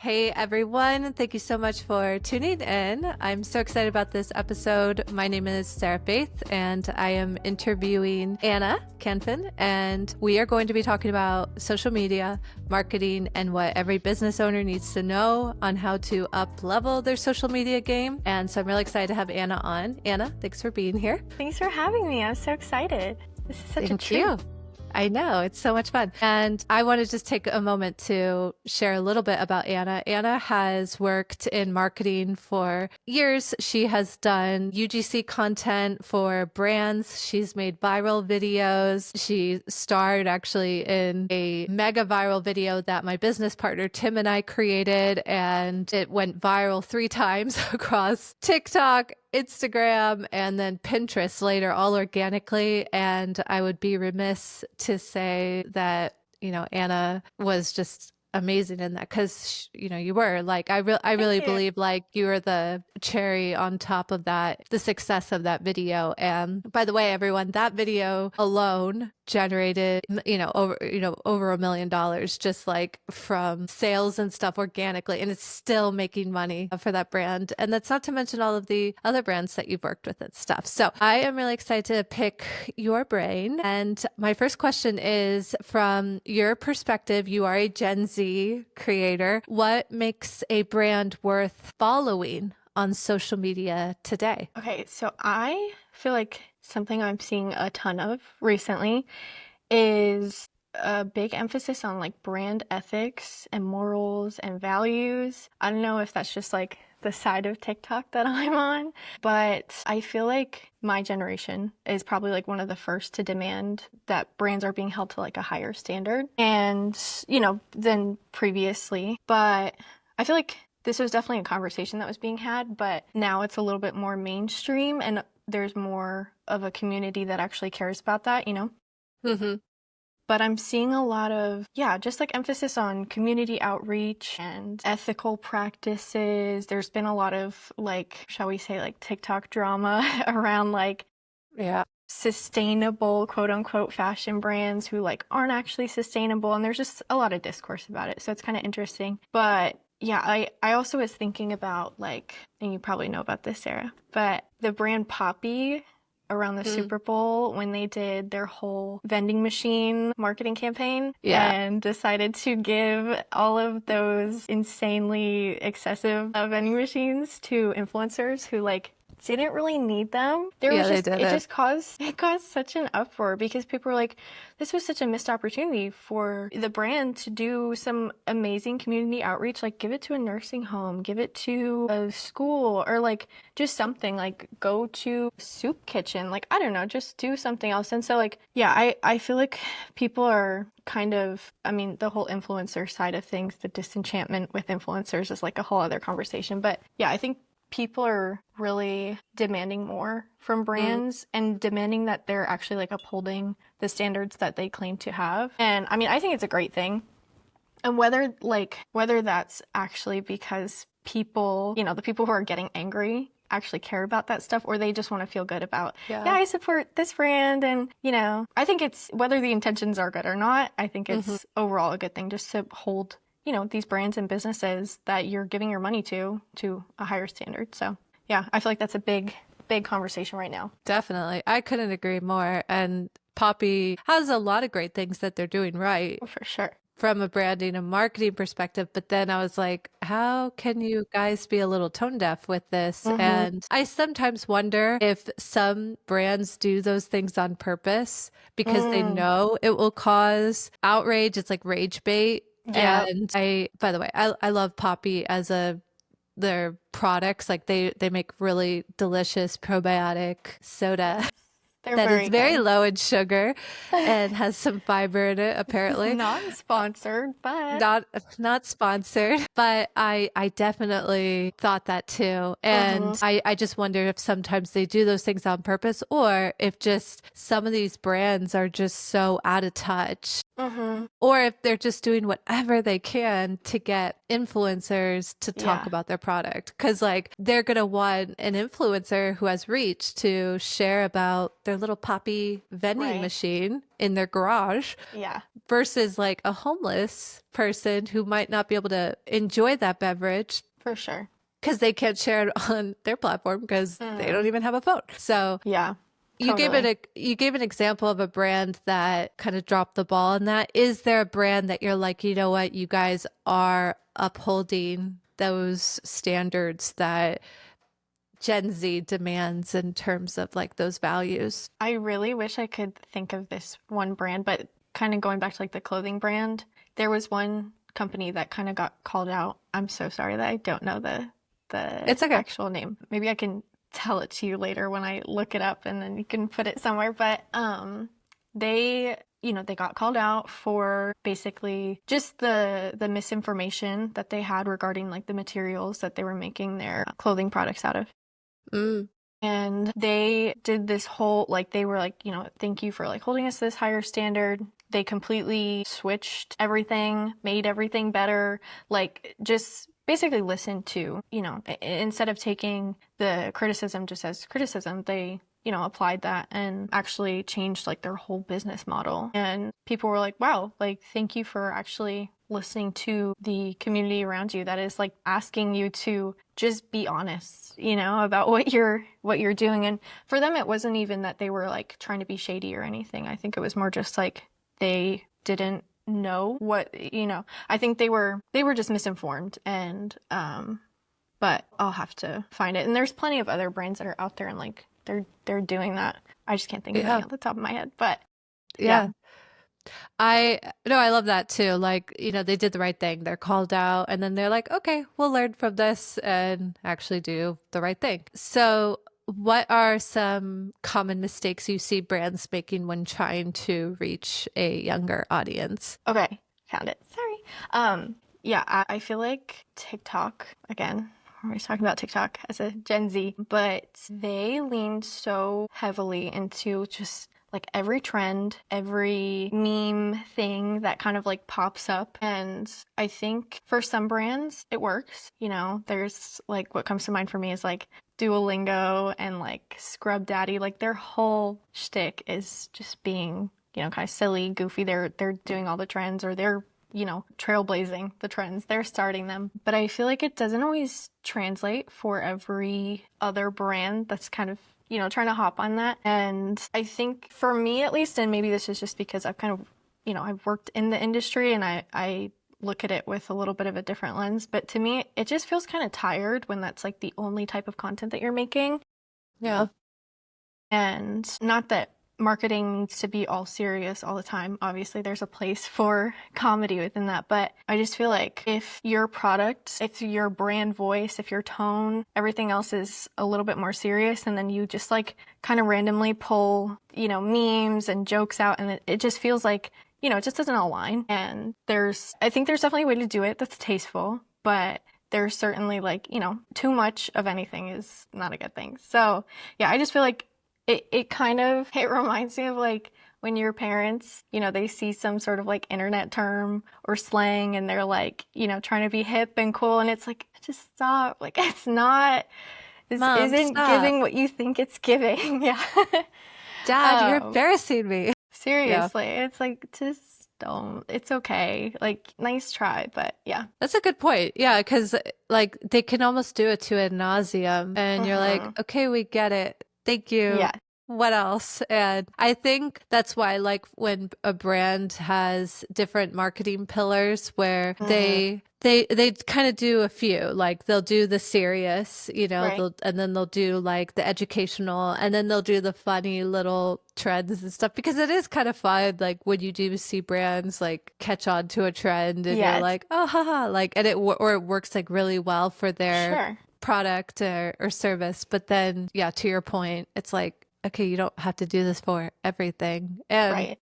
Hey everyone, thank you so much for tuning in. I'm so excited about this episode. My name is Sarah Faith and I am interviewing Anna Canfijn, and we are going to be talking about social media, marketing, and what every business owner needs to know on how to up level their social media game. And so I'm really excited to have Anna on. Anna, thanks for being here. Thanks for having me. I'm so excited. This is such a treat. Thank you. I know, it's so much fun. And I want to just take a moment to share a little bit about Anna. Anna has worked in marketing for years. She has done UGC content for brands. She's made viral videos. She starred actually in a mega viral video that my business partner Tim and I created, and it went viral 3 times across TikTok, Instagram, and then Pinterest later, all organically. And I would be remiss to say that, Anna was just amazing in that, because you were like, I really believe like you were the cherry on top of that, the success of that video. And by the way, everyone, that video alone generated over $1 million just like from sales and stuff organically, and it's still making money for that brand. And that's not to mention all of the other brands that you've worked with and stuff. So I am really excited to pick your brain. And my first question is, from your perspective, you are a Gen Z creator. What makes a brand worth following on social media today? Okay, so I feel like something I'm seeing a ton of recently is a big emphasis on like brand ethics and morals and values. I don't know if that's just like the side of TikTok that I'm on, but I feel like my generation is probably like one of the first to demand that brands are being held to like a higher standard and, than previously. But I feel like this was definitely a conversation that was being had, but now it's a little bit more mainstream and there's more of a community that actually cares about that, Mm-hmm. But I'm seeing a lot of, just like emphasis on community outreach and ethical practices. There's been a lot of like, shall we say, like TikTok drama around like sustainable quote unquote fashion brands who like aren't actually sustainable. And there's just a lot of discourse about it. So it's kind of interesting. But yeah, I also was thinking about like, and you probably know about this, Sarah, but the brand Poppy around the Super Bowl when they did their whole vending machine marketing campaign and decided to give all of those insanely excessive vending machines to influencers who like didn't really need them. It caused such an uproar because people were like, this was such a missed opportunity for the brand to do some amazing community outreach, like give it to a nursing home, give it to a school, or like just something, like go to a soup kitchen, like I don't know, just do something else. And so like, I feel like people are kind of, the whole influencer side of things, the disenchantment with influencers is like a whole other conversation. But I think people are really demanding more from brands and demanding that they're actually like upholding the standards that they claim to have. And I think it's a great thing. And whether that's actually because people, the people who are getting angry actually care about that stuff, or they just want to feel good about, I support this brand. And, I think it's, whether the intentions are good or not, I think it's overall a good thing just to hold these brands and businesses that you're giving your money to a higher standard. So I feel like that's a big conversation right now. Definitely. I couldn't agree more. And Poppy has a lot of great things that they're doing right. For sure. From a branding and marketing perspective. But then I was like, how can you guys be a little tone deaf with this? And I sometimes wonder if some brands do those things on purpose because they know it will cause outrage. It's like rage bait. Yeah. And by the way, I love Poppy as their products. Like they make really delicious probiotic soda that is very low in sugar and has some fiber in it, apparently. Not sponsored, but not sponsored. But I definitely thought that too. And I just wonder if sometimes they do those things on purpose, or if just some of these brands are just so out of touch. Or if they're just doing whatever they can to get influencers to talk about their product. Because like they're going to want an influencer who has reach to share about their little poppy vending Right. machine in their garage Yeah. versus like a homeless person who might not be able to enjoy that beverage For sure. because they can't share it on their platform because they don't Mm. even have a phone. So Yeah. you gave Totally. you gave an example of a brand that kind of dropped the ball in that. Is there a brand that you're like, you know what, you guys are upholding those standards that Gen Z demands in terms of like those values? I really wish I could think of this one brand, but kind of going back to like the clothing brand, there was one company that kind of got called out. I'm so sorry that I don't know the It's okay. actual name. Maybe I can tell it to you later when I look it up and then you can put it somewhere. But they they got called out for basically just the misinformation that they had regarding like the materials that they were making their clothing products out of. Mm. And they did this whole, like, they were like, thank you for like holding us to this higher standard. They completely switched everything, made everything better, like just basically listened to, instead of taking the criticism just as criticism, they, applied that and actually changed like their whole business model. And people were like, wow, like, thank you for actually listening to the community around you that is like asking you to just be honest, about what you're doing. And for them, it wasn't even that they were like trying to be shady or anything. I think it was more just like they didn't know what, I think they were just misinformed. And but I'll have to find it. And there's plenty of other brands that are out there and like they're doing that. I just can't think of any Yeah. off the top of my head. But Yeah. I love that too. Like, they did the right thing. They're called out and then they're like, okay, we'll learn from this and actually do the right thing. So, what are some common mistakes you see brands making when trying to reach a younger audience? Okay, found it. Sorry. Yeah, I feel like TikTok, again, we're always talking about TikTok as a Gen Z, but they leaned so heavily into just like every trend, every meme thing that kind of like pops up. And I think for some brands, it works. There's like what comes to mind for me is like Duolingo and like Scrub Daddy. Like their whole shtick is just being kind of silly, goofy. They're doing all the trends or they're, trailblazing the trends. They're starting them. But I feel like it doesn't always translate for every other brand that's kind of, trying to hop on that. And I think for me at least, and maybe this is just because I've kind of, I've worked in the industry and I look at it with a little bit of a different lens. But to me, it just feels kind of tired when that's like the only type of content that you're making. Yeah. And not that marketing needs to be all serious all the time. Obviously, there's a place for comedy within that. But I just feel like if your product, if your brand voice, if your tone, everything else is a little bit more serious, and then you just like kind of randomly pull, memes and jokes out, and it just feels like, it just doesn't align. And I think there's definitely a way to do it that's tasteful, but there's certainly like, too much of anything is not a good thing. So yeah, I just feel like it reminds me of like when your parents, they see some sort of like internet term or slang and they're like, trying to be hip and cool. And it's like, just stop. Like, this Mom, isn't stop. giving what you think it's giving. Yeah. Dad, you're embarrassing me. Yeah. Seriously. It's like, just don't. It's okay. Like, nice try. But yeah. That's a good point. Yeah, because like they can almost do it to ad nauseum, and you're like, Mm-hmm. okay, we get it. Thank you. Yeah. What else? And I think that's why, like, when a brand has different marketing pillars where Mm-hmm. they kind of do a few, like they'll do the serious, Right. and then they'll do like the educational, and then they'll do the funny little trends and stuff because it is kind of fun. Like when you do see brands like catch on to a trend, and you're Yes. like, oh, haha, like, and or it works like really well for their Sure. product or service. But then, yeah, to your point, it's like, okay, you don't have to do this for everything. And Right.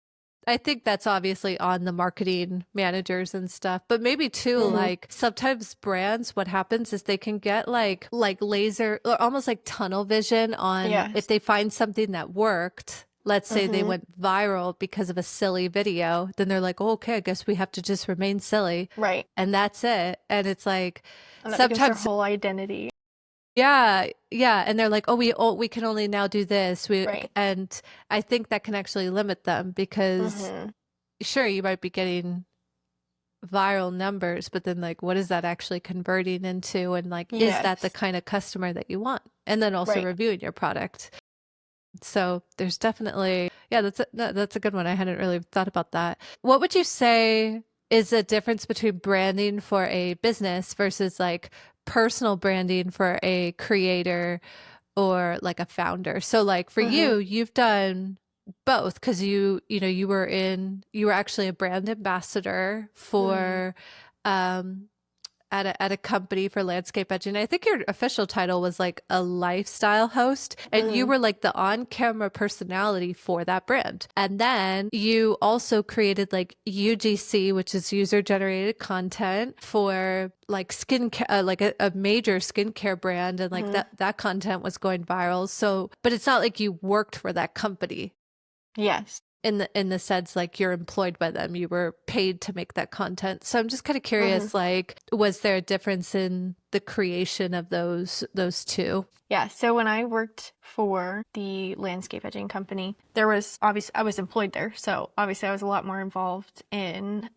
I think that's obviously on the marketing managers and stuff, but maybe too, Mm-hmm. like sometimes brands, what happens is they can get like laser or almost like tunnel vision on if Yes. they find something that worked. Let's say they Mm-hmm. went viral because of a silly video, then they're like, oh, okay, I guess we have to just remain silly. Right. And that's it. And it's like And that becomes their sometimes whole identity. Yeah, yeah, and they're like, we can only now do this." Right. And I think that can actually limit them because Mm-hmm. sure, you might be getting viral numbers, but then like what is that actually converting into, and like is that the Yes. kind of customer that you want? And then also Right. reviewing your product. So there's definitely, yeah, that's a good one. I hadn't really thought about that. What would you say is the difference between branding for a business versus like personal branding for a creator or like a founder? So like for Mm-hmm. you, you've done both because you were actually a brand ambassador Mm-hmm. for um at a company for landscape edging. I think your official title was like a lifestyle host, and you Mm-hmm. were like the on-camera personality for that brand. And then you also created like UGC, which is user-generated content for like skincare, like a major skincare brand, and like Mm-hmm. that content was going viral. So, but it's not like you worked for that company Yes. in the sense like you're employed by them, you were paid to make that content. So I'm just kind of Mm-hmm. curious, like was there a difference in the creation of those two? Yeah, so when I worked for the landscape edging company, there was obviously I was employed there, so obviously I was a lot more involved in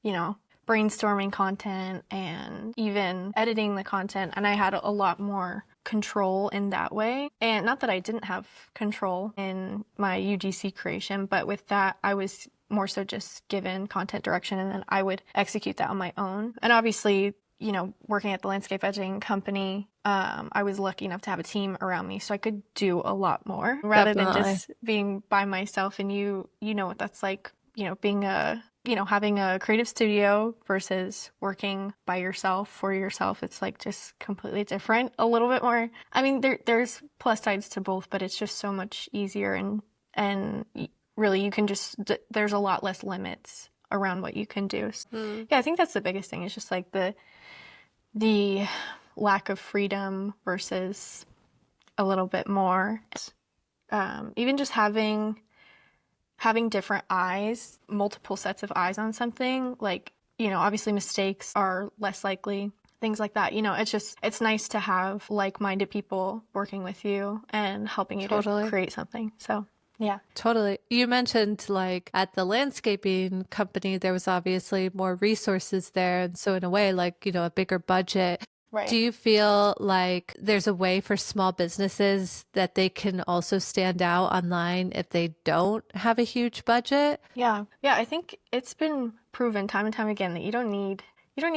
you know, brainstorming content and even editing the content, and I had a lot more control in that way. And not that I didn't have control in my UGC creation, but with that I was more so just given content direction and then I would execute that on my own. And obviously, working at the landscape edging company, I was lucky enough to have a team around me, so I could do a lot more rather than Definitely. just being by myself. And you know what that's like, being having a creative studio versus working by yourself for yourself. It's like just completely different, a little bit more. I mean, there's plus sides to both, but it's just so much easier and really you can just there's a lot less limits around what you can do. Mm. Yeah, I think that's the biggest thing. It's just like the lack of freedom versus a little bit more. Even just having different eyes, multiple sets of eyes on something, like, obviously mistakes are less likely, things like that. It's nice to have like-minded people working with you and helping you to Totally. create something. So, yeah. Totally. You mentioned like at the landscaping company, there was obviously more resources there. And so, in a way, like, a bigger budget. Do Right. you feel like there's a way for small businesses that they can also stand out online if they don't have a huge budget? Yeah. Yeah, I think it's been proven time and time again that you don't need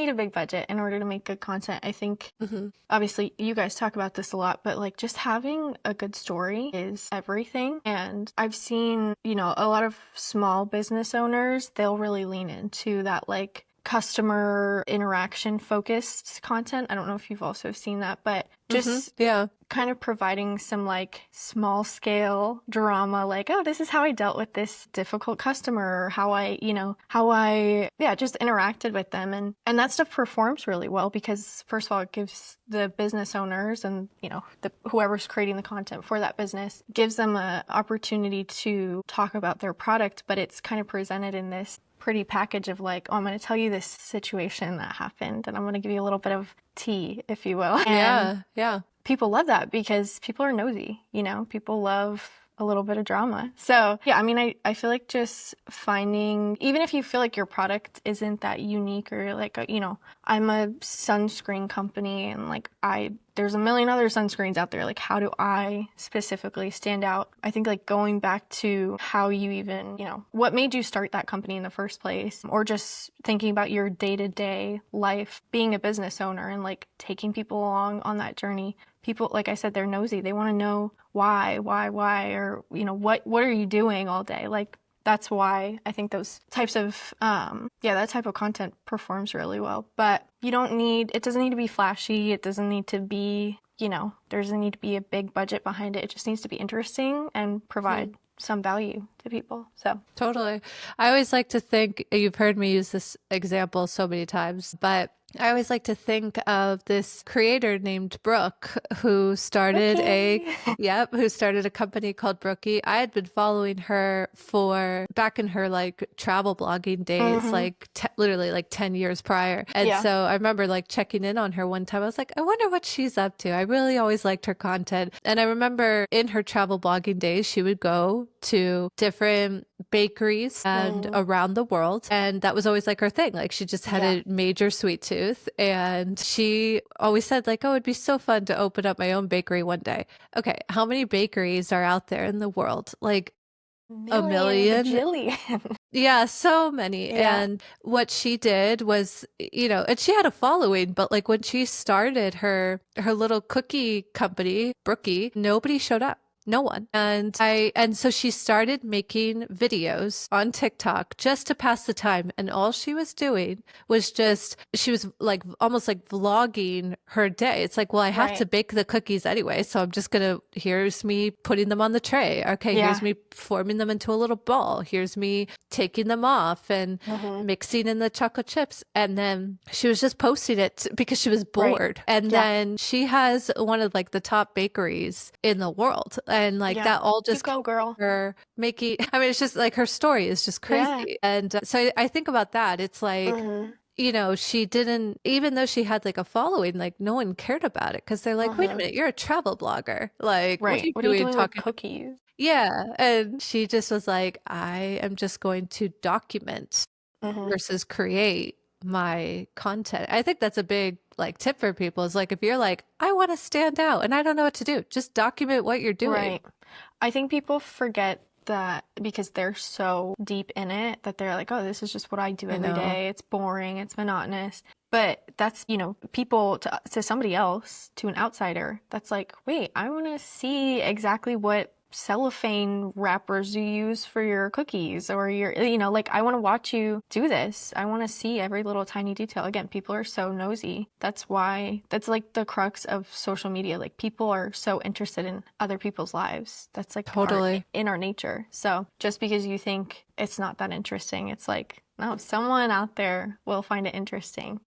a big budget in order to make good content. I think Hmm. obviously you guys talk about this a lot, but like just having a good story is everything. And I've seen, a lot of small business owners, they'll really lean into that like customer interaction focused content. I don't know if you've also seen that, but just Yeah. kind of providing some like small scale drama, like, oh, this is how I dealt with this difficult customer, or yeah, just interacted with them. And that stuff performs really well because first of all, it gives the business owners and, whoever's creating the content for that business gives them an opportunity to talk about their product, but it's kind of presented in this pretty package of like, oh, I'm going to tell you this situation that happened and I'm going to give you a little bit of tea, if you will. And Yeah. Yeah. people love that because people are nosy, people love a little bit of drama. So yeah, I mean, I feel like just finding, even if you feel like your product isn't that unique or like, I'm a sunscreen company and like there's a million other sunscreens out there. Like, how do I specifically stand out? I think like going back to how you even, what made you start that company in the first place, or just thinking about your day-to-day life, being a business owner and like taking people along on that journey. People, like I said, they're nosy. They want to know why, or, what are you doing all day? Like, that's why I think those types of, that type of content performs really well. But it doesn't need to be flashy. It doesn't need to be, there doesn't need to be a big budget behind it. It just needs to be interesting and provide some value to people. So Totally. I always like to think, you've heard me use this example so many times, but I always like to think of this creator named Brooke who started who started a company called Brookie. I had been following her for back in her like travel blogging days, like literally like 10 years prior. And so I remember like checking in on her one time. I was like, I wonder what she's up to. I really always liked her content. And I remember in her travel blogging days, she would go to different bakeries and around the world. And that was always like her thing. Like she just had a major sweet tooth. And she always said like, oh, it'd be so fun to open up my own bakery one day. Okay. How many bakeries are out there in the world? Like a million? Bajillion. Yeah, so many. And what she did was, and she had a following, but like when she started her little cookie company, Brookie, nobody showed up. No one. And so she started making videos on TikTok just to pass the time. And all she was doing was she was like almost like vlogging her day. It's like, well, I have to bake the cookies anyway. So I'm just here's me putting them on the tray. Okay. Here's me forming them into a little ball. Here's me taking them off and mixing in the chocolate chips. And then she was just posting it because she was bored. And then she has one of like the top bakeries in the world. And like that all just go, girl. Her making, I mean, it's just like her story is just crazy. And so I think about that. It's like, she didn't, even though she had like a following, like no one cared about it because they're like, wait a minute, you're a travel blogger. Like, what are you doing talking with cookies? Yeah. And she just was like, I am just going to document versus create my content. I think that's a big like tip for people is like, if you're like, I want to stand out and I don't know what to do, just document what you're doing. Right. I think people forget that because they're so deep in it that they're like, oh, this is just what I do every day. It's boring. It's monotonous. But that's, people to somebody else, to an outsider, that's like, wait, I want to see exactly what cellophane wrappers you use for your cookies or your, like I want to watch you do this. I want to see every little tiny detail. Again, people are so nosy. That's like the crux of social media. Like people are so interested in other people's lives. That's like totally in our nature. So just because you think it's not that interesting, it's like, no, someone out there will find it interesting.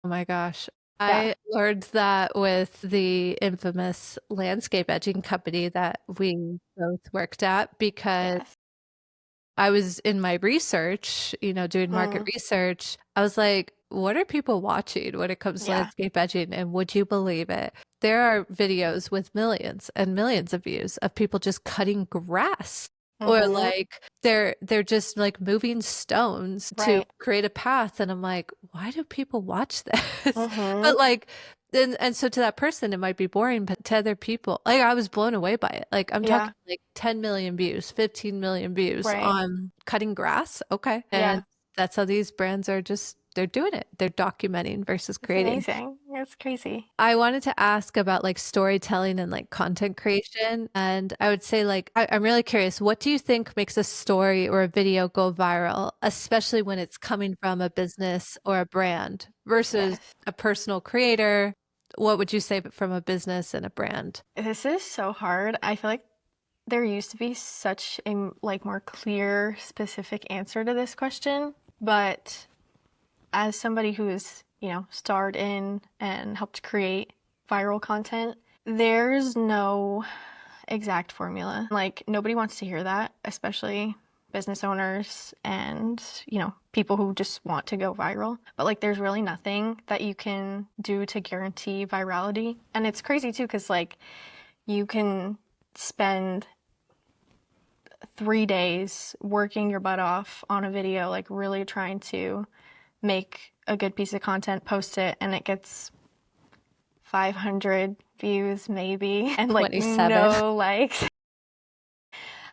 Oh my gosh. I learned that with the infamous landscape edging company that we both worked at because I was in my research, doing market research. I was like, what are people watching when it comes to landscape edging? And would you believe it? There are videos with millions and millions of views of people just cutting grass. Or like they're just like moving stones to create a path. And I'm like, why do people watch this? But like, and so to that person, it might be boring, but to other people, like I was blown away by it. Like I'm talking like 10 million views, 15 million views on cutting grass. Okay. And that's how these brands are they're doing it. They're documenting versus creating. It's amazing. It's crazy. I wanted to ask about like storytelling and like content creation. And I would say like, I'm really curious, what do you think makes a story or a video go viral, especially when it's coming from a business or a brand versus a personal creator? What would you say from a business and a brand? This is so hard. I feel like there used to be such a like more clear, specific answer to this question, but as somebody who is, starred in and helped create viral content, there's no exact formula. Like nobody wants to hear that, especially business owners and, people who just want to go viral. But like there's really nothing that you can do to guarantee virality. And it's crazy too, because like you can spend 3 days working your butt off on a video, like really trying to make a good piece of content, post it, and it gets 500 views maybe, and like 27. no likes.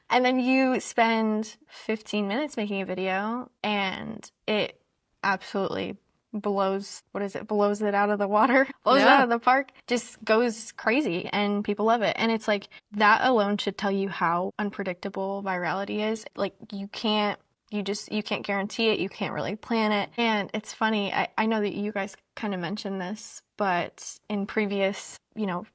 And then you spend 15 minutes making a video and it absolutely blows it out of the water, blows it out of the park, just goes crazy and people love it. And it's like that alone should tell you how unpredictable virality is. Like you can't you can't guarantee it. You can't really plan it. And it's funny, I know that you guys kind of mentioned this, but in previous,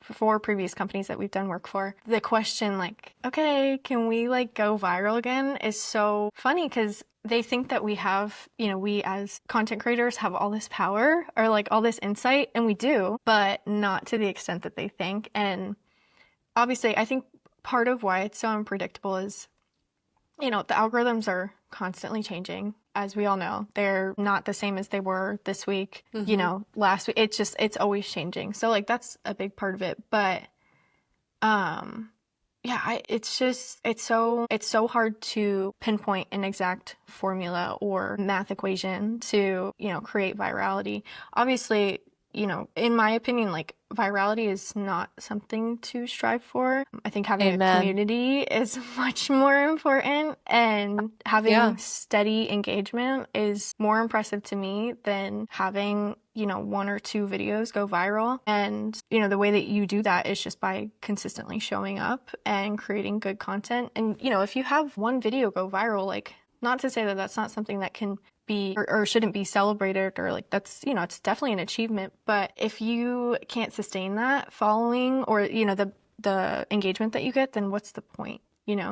for previous companies that we've done work for, the question like, okay, can we like go viral again is so funny because they think that we have, we as content creators have all this power or like all this insight, and we do, but not to the extent that they think. And obviously, I think part of why it's so unpredictable is, the algorithms are constantly changing. As we all know, they're not the same as they were this week, last week. It's always changing. So like that's a big part of it. But it's so hard to pinpoint an exact formula or math equation to, create virality. Obviously, in my opinion, like virality is not something to strive for. I think having a community is much more important, and having steady engagement is more impressive to me than having, 1 or 2 videos go viral. And, the way that you do that is just by consistently showing up and creating good content. And, if you have one video go viral, like, not to say that that's not something that can be or shouldn't be celebrated, or like that's, it's definitely an achievement. But if you can't sustain that following or, the engagement that you get, then what's the point,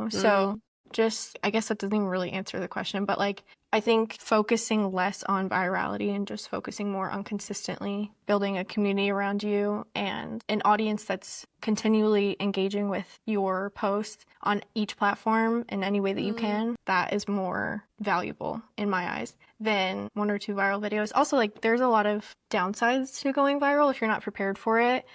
So just, I guess that doesn't even really answer the question, but like, I think focusing less on virality and just focusing more on consistently building a community around you and an audience that's continually engaging with your post on each platform in any way that you can, that is more valuable in my eyes than 1 or 2 viral videos. Also, like, there's a lot of downsides to going viral if you're not prepared for it.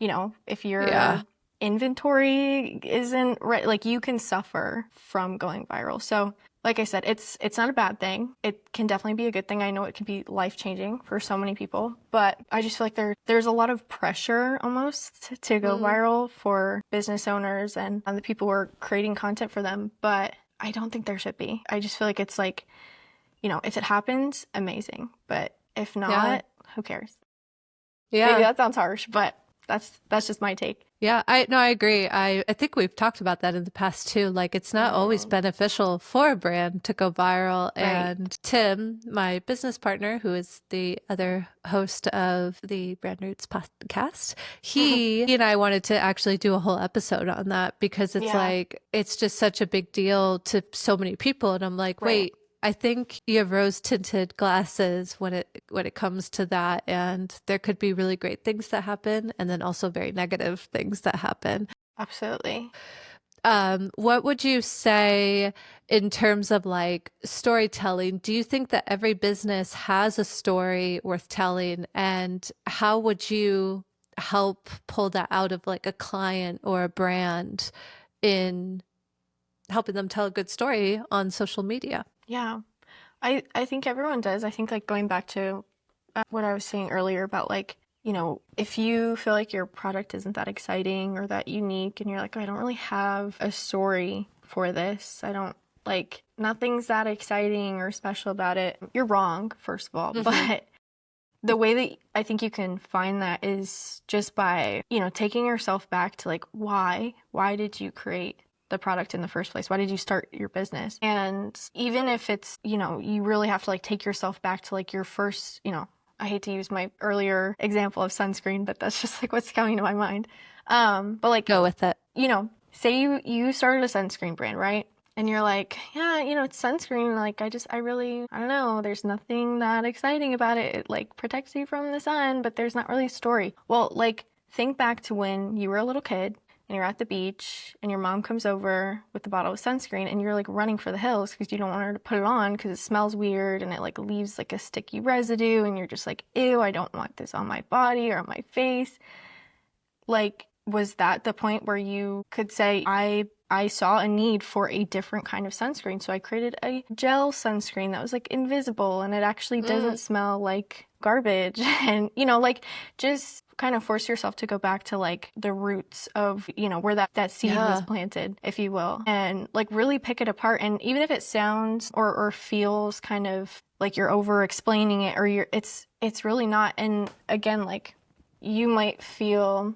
If your inventory isn't right, like, you can suffer from going viral. So like I said, it's not a bad thing. It can definitely be a good thing. I know it can be life-changing for so many people, but I just feel like there's a lot of pressure almost to go viral for business owners and the people who are creating content for them, but I don't think there should be. I just feel like it's like, if it happens, amazing, but if not, who cares? Maybe that sounds harsh, but that's just my take. Yeah, I agree. I think we've talked about that in the past too. Like, it's not always beneficial for a brand to go viral. Right. And Tim, my business partner, who is the other host of the Brand Roots podcast, he and I wanted to actually do a whole episode on that because it's like, it's just such a big deal to so many people. And I'm like, wait, I think you have rose-tinted glasses when it comes to that, and there could be really great things that happen, and then also very negative things that happen. Absolutely. What would you say in terms of like storytelling? Do you think that every business has a story worth telling, and how would you help pull that out of like a client or a brand in helping them tell a good story on social media? Yeah, I think everyone does. I think, like, going back to what I was saying earlier about, like, if you feel like your product isn't that exciting or that unique and you're like, oh, I don't really have a story for this, I don't, like, nothing's that exciting or special about it, you're wrong, first of all. But the way that I think you can find that is just by, taking yourself back to, like, why did you create the product in the first place? Why did you start your business? And even if it's, you really have to like take yourself back to like your first, I hate to use my earlier example of sunscreen, but that's just like what's coming to my mind. But like, go with it. Say you started a sunscreen brand, right? And you're like, yeah, it's sunscreen. Like, I don't know, there's nothing that exciting about it. It like protects you from the sun, but there's not really a story. Well, like, think back to when you were a little kid and you're at the beach and your mom comes over with the bottle of sunscreen and you're like running for the hills because you don't want her to put it on because it smells weird and it like leaves like a sticky residue and you're just like, ew, I don't want this on my body or on my face. Like, was that the point where you could say, I saw a need for a different kind of sunscreen, so I created a gel sunscreen that was like invisible and it actually doesn't smell like garbage? And like, just kind of force yourself to go back to like the roots of where that seed was planted, if you will, and like really pick it apart. And even if it sounds or feels kind of like you're over explaining it, or it's really not. And again, like, you might feel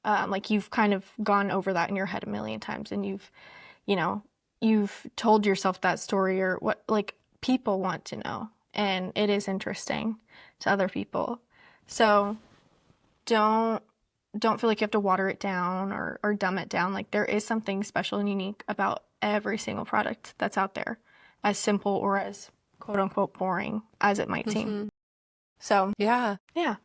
like you've kind of gone over that in your head a million times and you've you've told yourself that story, or what, like, people want to know, and it is interesting to other people. So don't feel like you have to water it down or dumb it down. Like, there is something special and unique about every single product that's out there, as simple or as quote unquote boring as it might seem. So Yeah. yeah.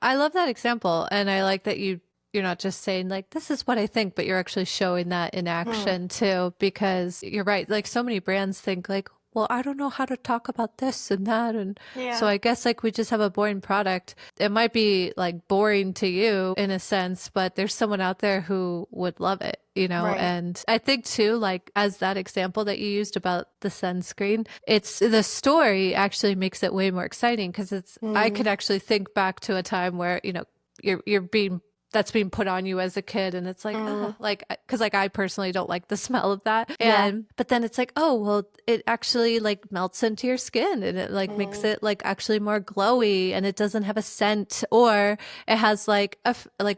I love that example. And I like that you're not just saying like, this is what I think, but you're actually showing that in action too, because you're right. Like, so many brands think like, well, I don't know how to talk about this and that. And so I guess like we just have a boring product. It might be like boring to you in a sense, but there's someone out there who would love it, you know? Right. And I think too, like as that example that you used about the sunscreen, it's the story actually makes it way more exciting, because it's, I could actually think back to a time where, you know, you're being that's being put on you as a kid, and it's like, oh, like, because like I personally don't like the smell of that, and but then it's like, oh well, it actually like melts into your skin, and it like makes it like actually more glowy, and it doesn't have a scent, or it has like a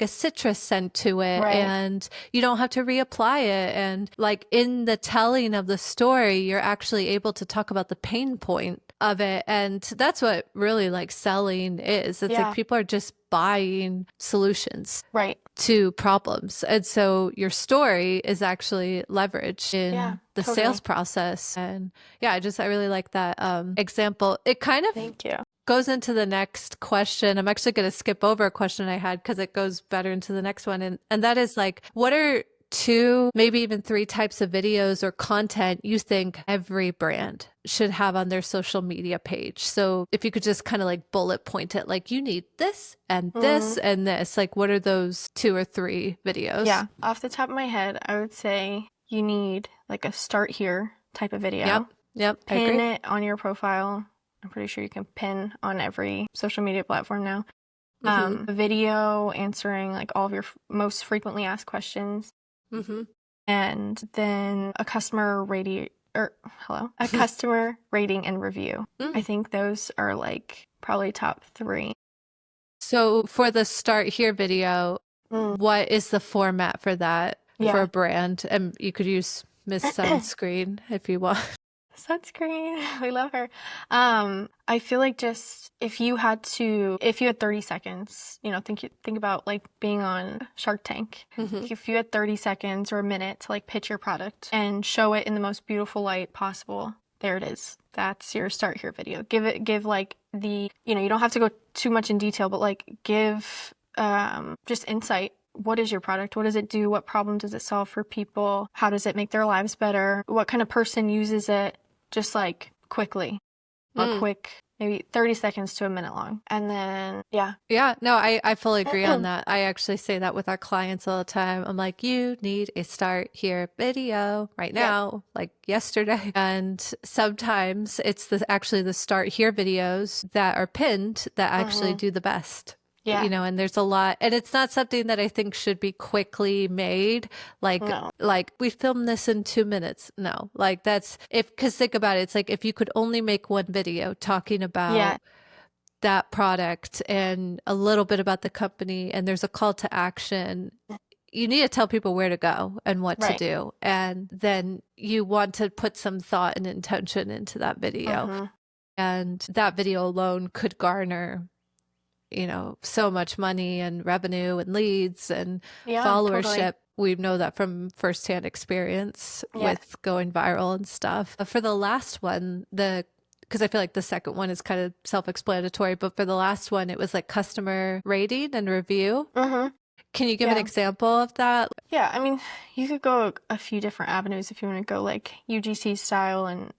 citrus scent to it, and you don't have to reapply it, and like in the telling of the story, you're actually able to talk about the pain point of it, and that's what really like selling is. It's like people are just buying solutions to problems, and so your story is actually leveraged in the sales process. And I really like that example. It kind of goes into the next question. I'm actually going to skip over a question I had because it goes better into the next one, and that is like, what are 2, maybe even 3 types of videos or content you think every brand should have on their social media page? So if you could just kind of like bullet point it, like, you need this and this and this, like, what are those 2 or 3 videos? Yeah, off the top of my head, I would say you need like a start here type of video. Yep. Pin it on your profile. I'm pretty sure you can pin on every social media platform now. A video answering like all of your most frequently asked questions. And then a customer rating and review. I think those are like probably top 3. So for the start here video, what is the format for that for a brand? And you could use Miss Sunscreen if you want. Sunscreen, we love her. I feel like just if you had 30 seconds, you know, think about like being on Shark Tank. If you had 30 seconds or a minute to like pitch your product and show it in the most beautiful light possible, there it is. That's your start here video. Give like the, you know, you don't have to go too much in detail, but like give just insight. What is your product? What does it do? What problem does it solve for people? How does it make their lives better? What kind of person uses it? Just like quickly, or quick, maybe 30 seconds to a minute long. And then, no, I fully agree on that. I actually say that with our clients all the time. I'm like, you need a start here video right now, like yesterday. And sometimes it's actually the start here videos that are pinned that actually do the best. You know, and there's a lot, and it's not something that I think should be quickly made. Like, like we filmed this in 2 minutes. No, like because think about it. It's like if you could only make one video talking about that product and a little bit about the company, and there's a call to action, you need to tell people where to go and what to do. And then you want to put some thought and intention into that video. And that video alone could garner, you know, so much money and revenue and leads and followership. Totally. We know that from firsthand experience with going viral and stuff. For the last one, because I feel like the second one is kind of self-explanatory, but for the last one, it was like customer rating and review. Can you give an example of that? Yeah, I mean, you could go a few different avenues if you want to go like UGC style and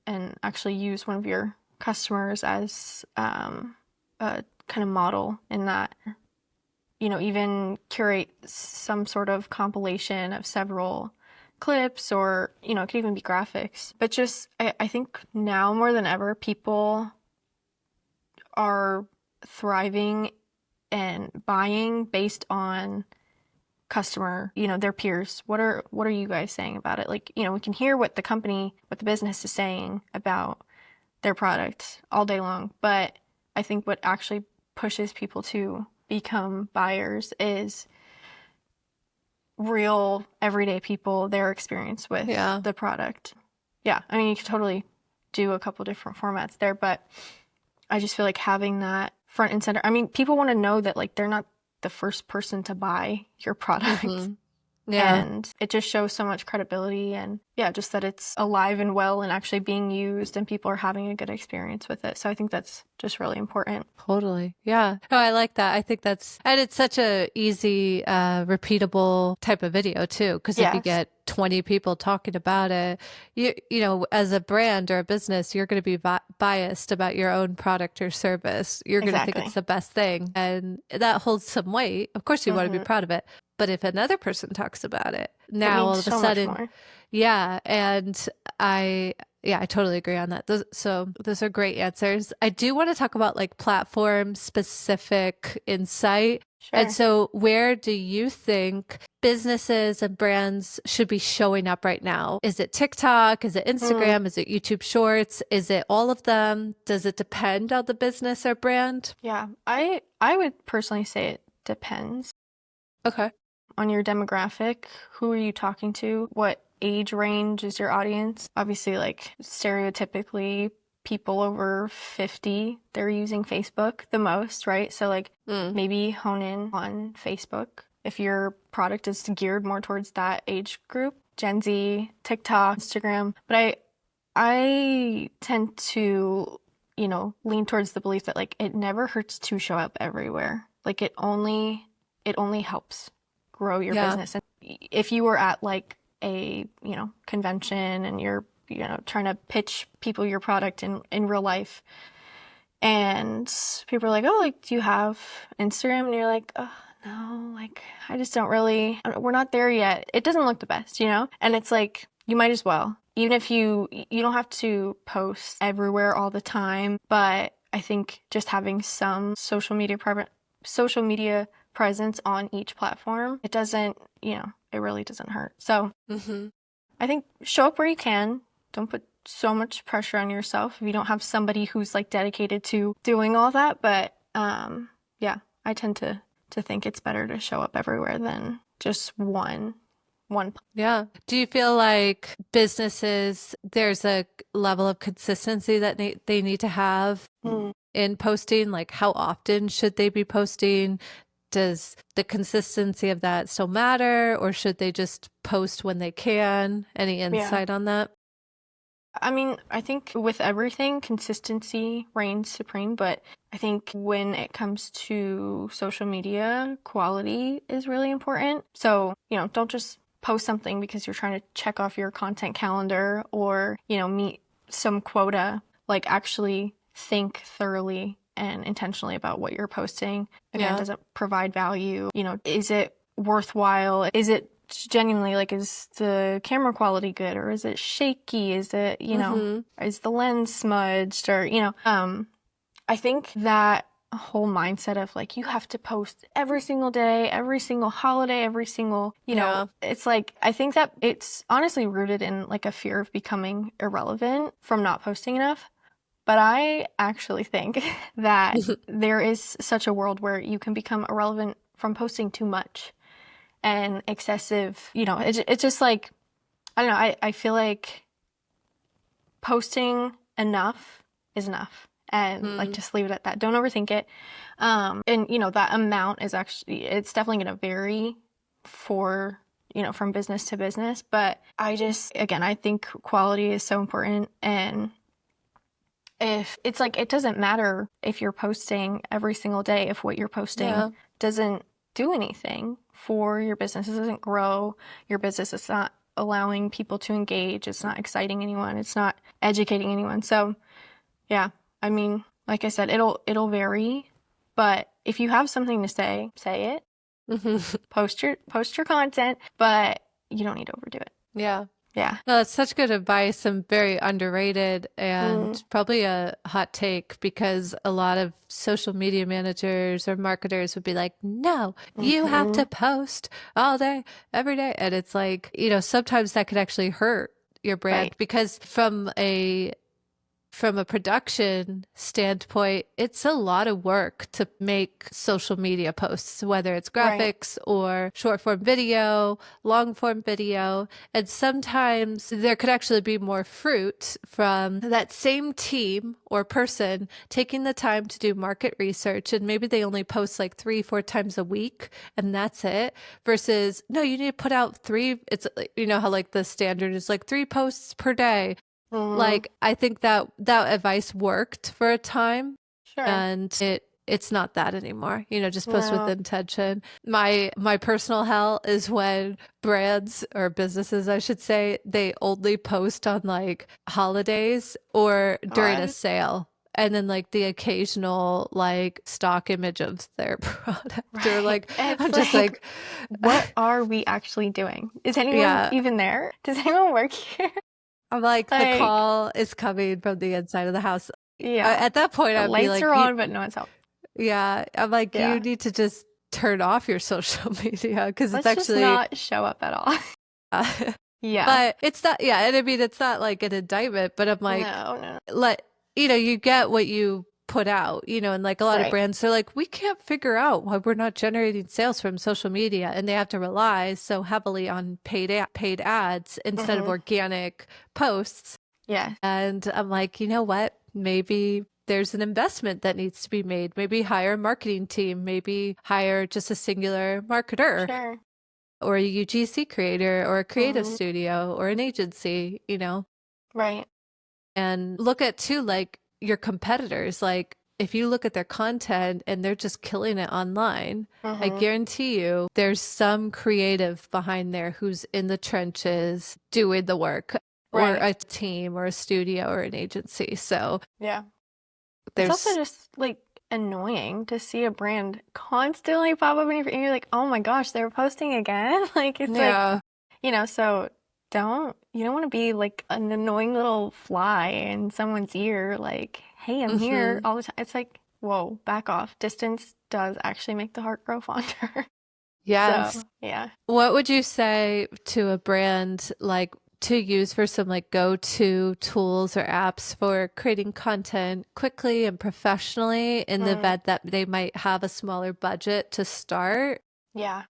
actually use one of your customers as a kind of model in that, you know, even curate some sort of compilation of several clips, or, you know, it could even be graphics. But just, I think now more than ever, people are thriving and buying based on customer, you know, their peers. What are you guys saying about it? Like, you know, we can hear what the business is saying about their product all day long, but I think what actually pushes people to become buyers is real everyday people, their experience with the product. yeah, I mean, you could totally do a couple different formats there, but I just feel like having that front and center. I mean, people want to know that like they're not the first person to buy your product. Yeah. And it just shows so much credibility and yeah, just that it's alive and well and actually being used and people are having a good experience with it. So I think that's just really important. Totally. Yeah. Oh, I like that. I think and it's such a easy, repeatable type of video too. Because if you Yes, get 20 people talking about it, you know, as a brand or a business, you're going to be biased about your own product or service. You're going to think exactly. it's the best thing. And that holds some weight. Of course, you want to be Hmm. proud of it. But if another person talks about it, It now means all of a so much sudden, more. yeah. And I, yeah, I totally agree on that. Those are great answers. I do want to talk about like platform specific insight. And Sure. so, where do you think businesses and brands should be showing up right now? Is it TikTok? Is it Mm, Instagram? Is it YouTube Shorts? Is it all of them? Does it depend on the business or brand? yeah, I would personally say it depends Okay. on your demographic. Who are you talking to? What age range is your audience? Obviously, like stereotypically, people over 50, they're using Facebook the most, right? So, like, Mm. maybe hone in on Facebook if your product is geared more towards that age group. Gen Z, TikTok, Instagram. But I tend to, lean towards the belief that like it never hurts to show up everywhere. Like it only helps grow your Yeah. business. And if you were at like a, convention and you're, trying to pitch people your product in real life and people are like, "Oh, like do you have Instagram?" And you're like, "Oh, no, like I just don't really we're not there yet." It doesn't look the best, you know? And it's like you might as well. Even if you don't have to post everywhere all the time, but I think just having some social media presence on each platform, it doesn't, it really doesn't hurt. So, Hmm. I think show up where you can. Don't put so much pressure on yourself if you don't have somebody who's like dedicated to doing all that. But yeah, I tend to think it's better to show up everywhere than just one. Yeah. Do you feel like businesses, there's a level of consistency that they need to have Mm, in posting? Like, how often should they be posting? Does the consistency of that still matter, or should they just post when they can? Any yeah. insight on that? I mean, I think with everything, consistency reigns supreme, but I think when it comes to social media, quality is really important. So, don't just post something because you're trying to check off your content calendar or, meet some quota. Like, actually think thoroughly and intentionally about what you're posting. Again, Yeah. does it provide value? Is it worthwhile? Is it genuinely like is the camera quality good or is it shaky, is it Mm-hmm. is the lens smudged or I think that whole mindset of like you have to post every single day, every single holiday, every single Yeah. it's like I think that it's honestly rooted in like a fear of becoming irrelevant from not posting enough. But I actually think that there is such a world where you can become irrelevant from posting too much and excessive, it's just like, I don't know, I feel like posting enough is enough. And like Mm. just leave it at that. Don't overthink it. And that amount is actually it's definitely gonna vary for from business to business. But I think quality is so important and if it's like it doesn't matter if you're posting every single day if what you're posting Yeah. doesn't do anything for your business. It doesn't grow your business. It's not allowing people to engage. It's not exciting anyone. It's not educating anyone. So yeah, I mean, like I said, it'll vary, but if you have something to say it. Mm-hmm. Post your content, but you don't need to overdo it. Yeah. Yeah. No, that's such good advice and very underrated Mm, and probably a hot take because a lot of social media managers or marketers would be like, no, you have mm-hmm. to post all day, every day. And it's like, sometimes that could actually hurt your brand Right. because from a production standpoint, it's a lot of work to make social media posts, whether it's graphics or short form video, long form video. And sometimes there could actually be more fruit from that same team or person taking the time to do market research. And maybe they only post like 3-4 times a week and that's it. Versus, no, you need to put out 3. It's, you know, how like the standard is like 3 posts per day. Like, I think that advice worked for a time, and it's not that anymore. You know, just post with intention. My personal hell is when brands or businesses, I should say, they only post on like holidays or during a sale. And then like the occasional like stock image of their product. Or like, I'm just like, what are we actually doing? Is anyone even there? Does anyone work here? I'm like, the call is coming from the inside of the house. Yeah. At that point, I'd be like, lights are on, but no one's out. Yeah. I'm like, you need to just turn off your social media because it's actually just not show up at all. But it's not, and I mean, it's not like an indictment, but I'm like, no. You know, you get what you put out, you know, and like a lot of brands are like, we can't figure out why we're not generating sales from social media, and they have to rely so heavily on paid ads instead of organic posts. Yeah. And I'm like, you know what? Maybe there's an investment that needs to be made. Maybe hire a marketing team, maybe hire just a singular marketer or a UGC creator or a creative studio or an agency, you know? Right. And look at too, like, your competitors. Like, if you look at their content and they're just killing it online, I guarantee you there's some creative behind there who's in the trenches doing the work, or a team or a studio or an agency. So it's also just like annoying to see a brand constantly pop up and you're like, oh my gosh, they're posting again. Like, it's like, you know, so you don't want to be like an annoying little fly in someone's ear, like, hey, I'm here all the time. It's like, whoa, back off. Distance does actually make the heart grow fonder. Yes. So, yeah. What would you say to a brand like to use for some like go-to tools or apps for creating content quickly and professionally in the event that they might have a smaller budget to start? Yeah.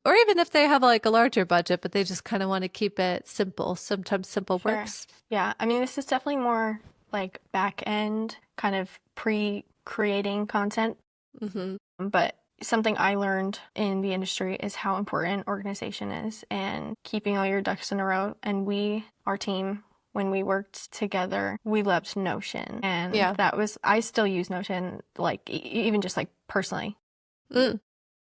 Or even if they have like a larger budget, but they just kind of want to keep it simple. Sometimes simple works. Yeah. I mean, this is definitely more like back end kind of pre-creating content. But something I learned in the industry is how important organization is and keeping all your ducks in a row. And our team, when we worked together, we loved Notion. And I still use Notion, like even just like personally.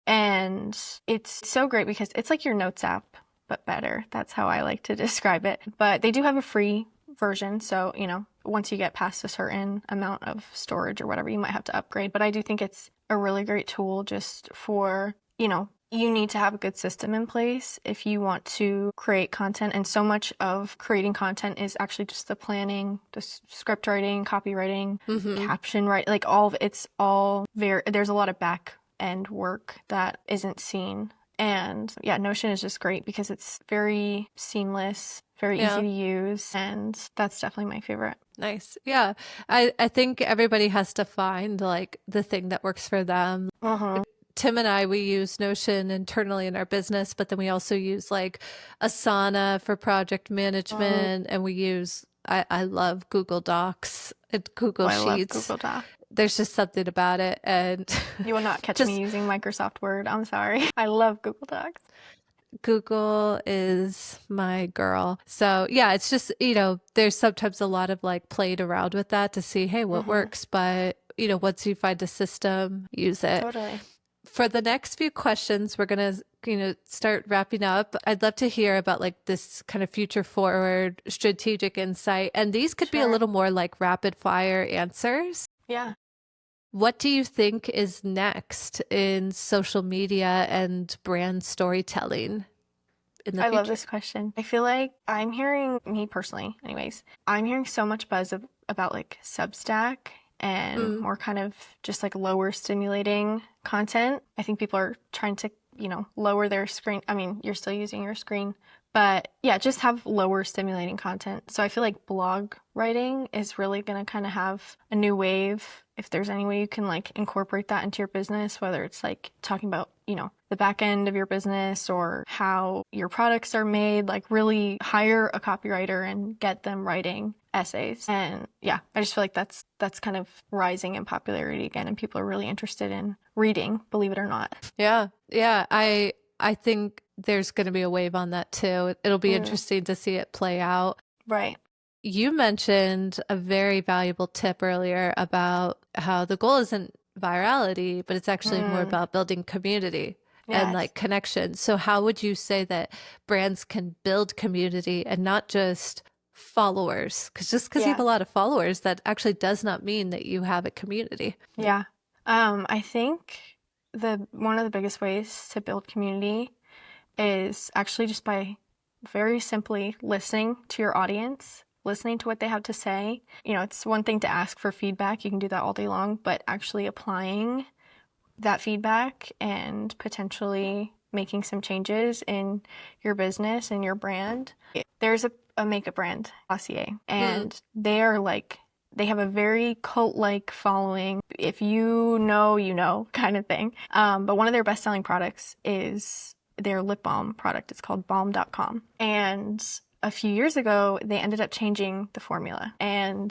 And it's so great because it's like your notes app, but better. That's how I like to describe it. But they do have a free version. So, you know, once you get past a certain amount of storage or whatever, you might have to upgrade. But I do think it's a really great tool just for, you know, you need to have a good system in place if you want to create content. And so much of creating content is actually just the planning, the script writing, copywriting, caption writing, like all of it's all there's a lot of back end work that isn't seen. And yeah, Notion is just great because it's very seamless, very easy to use, and that's definitely my favorite. Nice. Yeah. I think everybody has to find like the thing that works for them. Tim and I, we use Notion internally in our business, but then we also use like Asana for project management, and we use I love Google Docs and Google Sheets. I love Google Docs. There's just something about it. And you will not catch me using Microsoft Word. I'm sorry. I love Google Docs. Google is my girl. So yeah, it's just, you know, there's sometimes a lot of like played around with that to see, hey, what works? But, you know, once you find a system, use it. Totally. For the next few questions, we're going to, you know, start wrapping up. I'd love to hear about like this kind of future forward strategic insight. And these could be a little more like rapid fire answers. Yeah. What do you think is next in social media and brand storytelling in the future? I love this question. I feel like I'm hearing, me personally anyways, I'm hearing so much buzz about like Substack and more kind of just like lower stimulating content. I think people are trying to lower their screen. I mean, you're still using your screen, but yeah, just have lower stimulating content. So I feel like blog writing is really going to kind of have a new wave. If there's any way you can like incorporate that into your business, whether it's like talking about, the back end of your business or how your products are made, like really hire a copywriter and get them writing essays. And yeah, I just feel like that's kind of rising in popularity again, and people are really interested in reading, believe it or not. Yeah. Yeah. I think there's going to be a wave on that too. It'll be interesting to see it play out. Right. You mentioned a very valuable tip earlier about how the goal isn't virality, but it's actually more about building community and like connection. So how would you say that brands can build community and not just followers? Because just because you have a lot of followers, that actually does not mean that you have a community. Yeah. I think one of the biggest ways to build community is actually just by very simply listening to your audience, listening to what they have to say. It's one thing to ask for feedback. You can do that all day long, but actually applying that feedback and potentially making some changes in your business and your brand. There's a makeup brand, Glossier, and they have a very cult-like following. If you know kind of thing. But one of their best-selling products is their lip balm product. It's called balm.com. And a few years ago, they ended up changing the formula. And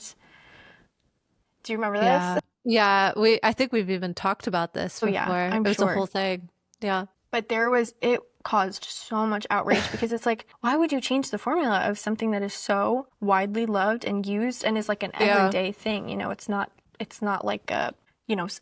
do you remember this? Yeah, I think we've even talked about this before. I'm It was sure. a whole thing. Yeah. But it caused so much outrage because it's like, why would you change the formula of something that is so widely loved and used and is like an everyday thing? It's not like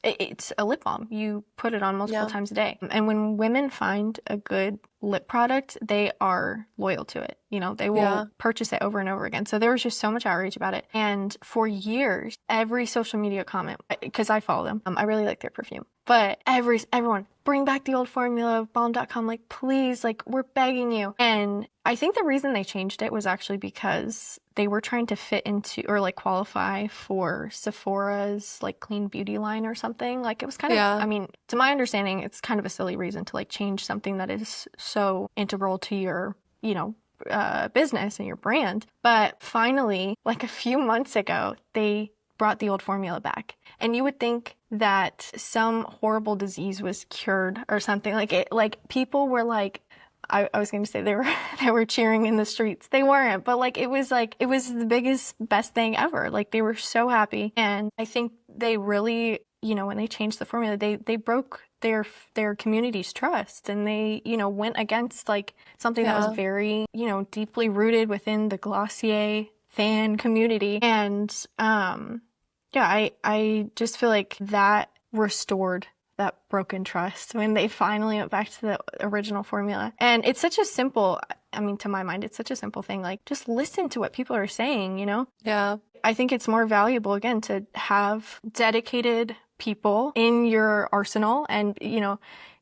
it's a lip balm. You put it on multiple times a day. And when women find a good lip product, they are loyal to it. They will purchase it over and over again. So there was just so much outrage about it. And for years, every social media comment, because I follow them, I really like their perfume. But everyone, bring back the old formula of balm.com, like, please, like, we're begging you. And I think the reason they changed it was actually because they were trying to fit into or like qualify for Sephora's like clean beauty line or something. Like it was kind of, I mean, to my understanding, it's kind of a silly reason to like change something that is so integral to your, business and your brand. But finally, like a few months ago, they brought the old formula back. And you would think that some horrible disease was cured or something. Like people were like, I was going to say they were cheering in the streets. They weren't, but like it was the biggest, best thing ever. Like they were so happy. And I think they really, when they changed the formula, they broke their community's trust, and they, went against like something that was very, deeply rooted within the Glossier fan community. And I just feel like that restored that broken trust when they finally went back to the original formula. And it's such a simple, to my mind, it's such a simple thing. Like, just listen to what people are saying, Yeah. I think it's more valuable, again, to have dedicated people in your arsenal and,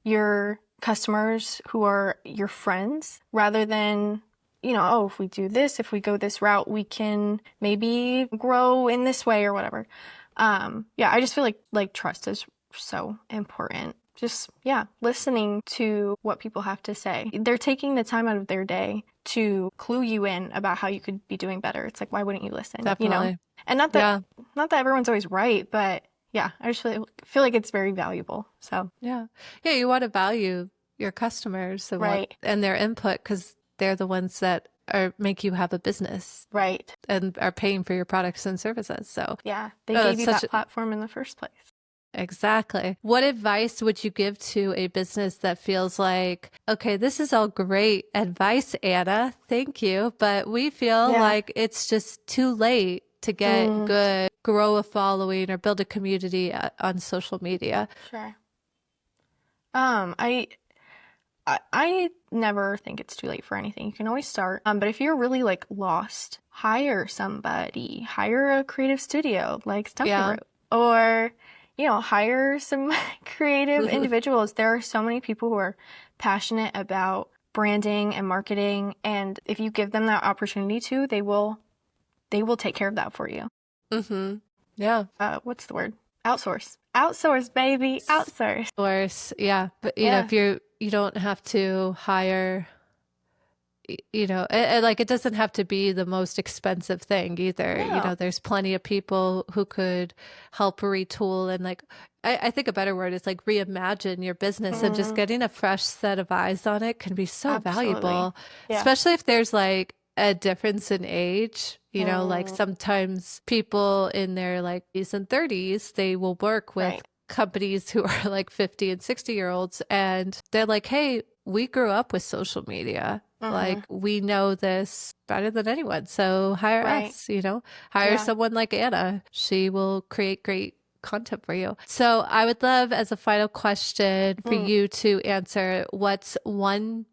your customers who are your friends, rather than, if we do this, if we go this route, we can maybe grow in this way or whatever. I just feel like trust is so important. Just, listening to what people have to say. They're taking the time out of their day to clue you in about how you could be doing better. It's like, why wouldn't you listen? Definitely. And not that everyone's always right, but I just feel like it's very valuable. So you want to value your customers and and their input, because they're the ones that make you have a business, right, and are paying for your products and services. So they gave you that platform in the first place. Exactly. What advice would you give to a business that feels like, okay, this is all great advice, Anna, thank you, but we feel like it's just too late to get good, grow a following or build a community on social media? Sure. I never think it's too late for anything. You can always start. But if you're really like lost, hire somebody, hire a creative studio like Stump Root, or hire some creative individuals. There are so many people who are passionate about branding and marketing, and if you give them that opportunity to, they will take care of that for you. Mm-hmm. Yeah. What's the word? Outsource Outsource, baby, outsource. Source, yeah. But you know, if you don't have to hire, you know, like it doesn't have to be the most expensive thing either. You know, there's plenty of people who could help retool and like, I think a better word is like reimagine your business, and just getting a fresh set of eyes on it can be so valuable, especially if there's like a difference in age. You know, like sometimes people in their like 20s and 30s, they will work with companies who are like 50 and 60-year-olds, and they're like, hey, we grew up with social media. Like we know this better than anyone. So hire us, you know, hire someone like Anna. She will create great content for you. So I would love, as a final question, for you to answer, what's one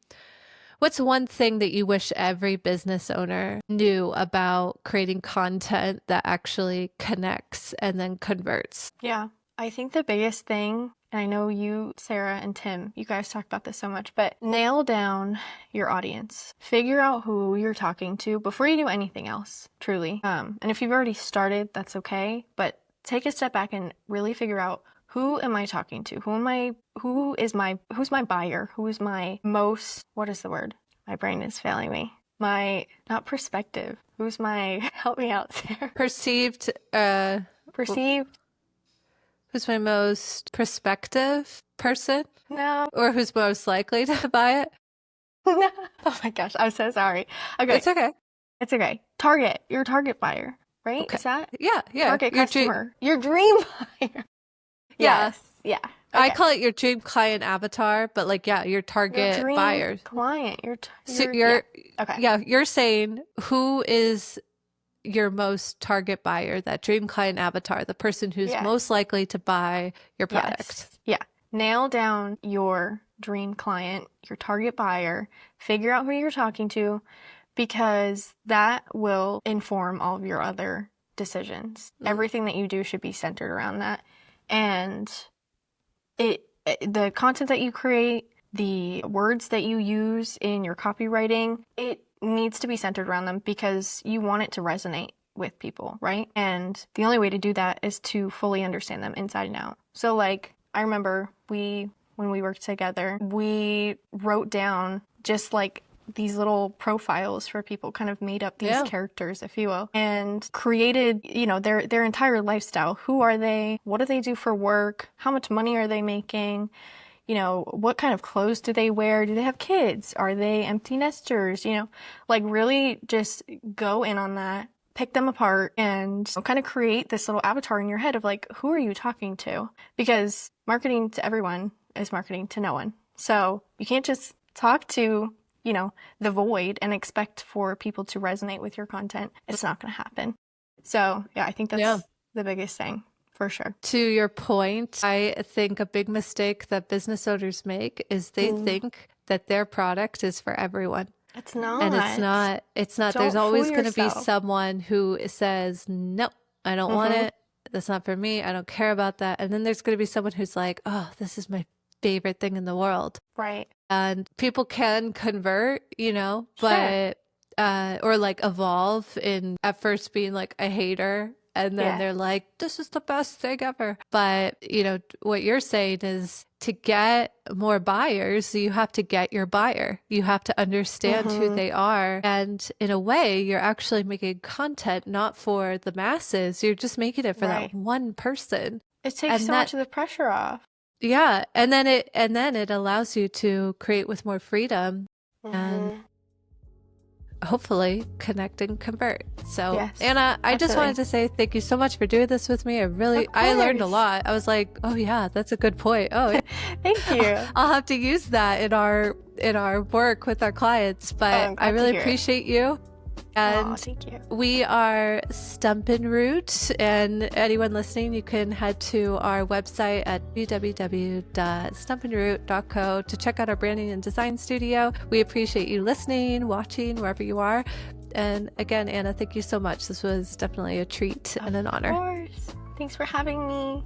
thing that you wish every business owner knew about creating content that actually connects and then converts? Yeah, I think the biggest thing, and I know you, Sarah, and Tim, you guys talk about this so much, but nail down your audience. Figure out who you're talking to before you do anything else, truly. And if you've already started, that's okay, but take a step back and really figure out, who am I talking to? Who's my buyer? Who is my most, what is the word? My brain is failing me. Not perspective. Who's my, help me out, Sarah. Perceived. Who's my most prospective person? No. Or who's most likely to buy it? No. Oh my gosh, I'm so sorry. Okay. It's okay. It's okay. Your target buyer, right? Okay. Is that? Yeah. Target customer. Your dream buyer. Yes. Yeah. Okay. I call it your dream client avatar, but like, yeah, your target dream buyers. Client. You're saying who is your most target buyer, that dream client avatar, the person who's most likely to buy your product. Yeah. Nail down your dream client, your target buyer, figure out who you're talking to, because that will inform all of your other decisions. Everything that you do should be centered around that. And the content that you create, the words that you use in your copywriting, it needs to be centered around them, because you want it to resonate with people, right? And the only way to do that is to fully understand them inside and out. So like, I remember when we worked together, we wrote down just like these little profiles for people, kind of made up these characters, if you will, and created, you know, their entire lifestyle. Who are they? What do they do for work? How much money are they making? You know, what kind of clothes do they wear? Do they have kids? Are they empty nesters? You know, like really just go in on that, pick them apart, and kind of create this little avatar in your head of like, who are you talking to? Because marketing to everyone is marketing to no one. So you can't just talk to, you know, the void and expect for people to resonate with your content. It's not going to happen. So yeah, I think that's the biggest thing. For sure. To your point, I think a big mistake that business owners make is they think that their product is for everyone. It's not. And it's not. There's always going to be someone who says, no, I don't want it. That's not for me. I don't care about that. And then there's going to be someone who's like, oh, this is my favorite thing in the world. Right. And people can convert, you know, but, or like evolve in at first being like a hater. And then they're like, this is the best thing ever. But, you know, what you're saying is, to get more buyers, you have to get your buyer. You have to understand who they are. And in a way, you're actually making content not for the masses. You're just making it for that one person. It takes so much of the pressure off. Yeah. And then it allows you to create with more freedom. And hopefully connect and convert. So Anna, I just wanted to say thank you so much for doing this with me. I learned a lot. I was like, oh yeah, that's a good point. Oh, thank you. I'll have to use that in our work with our clients, but I really appreciate you. And thank you. We are Stump Root, and anyone listening, you can head to our website at www.stumpandroot.co to check out our branding and design studio. We appreciate you listening, watching, wherever you are. And again, Anna, thank you so much. This was definitely a treat and an honor. Of course. Thanks for having me.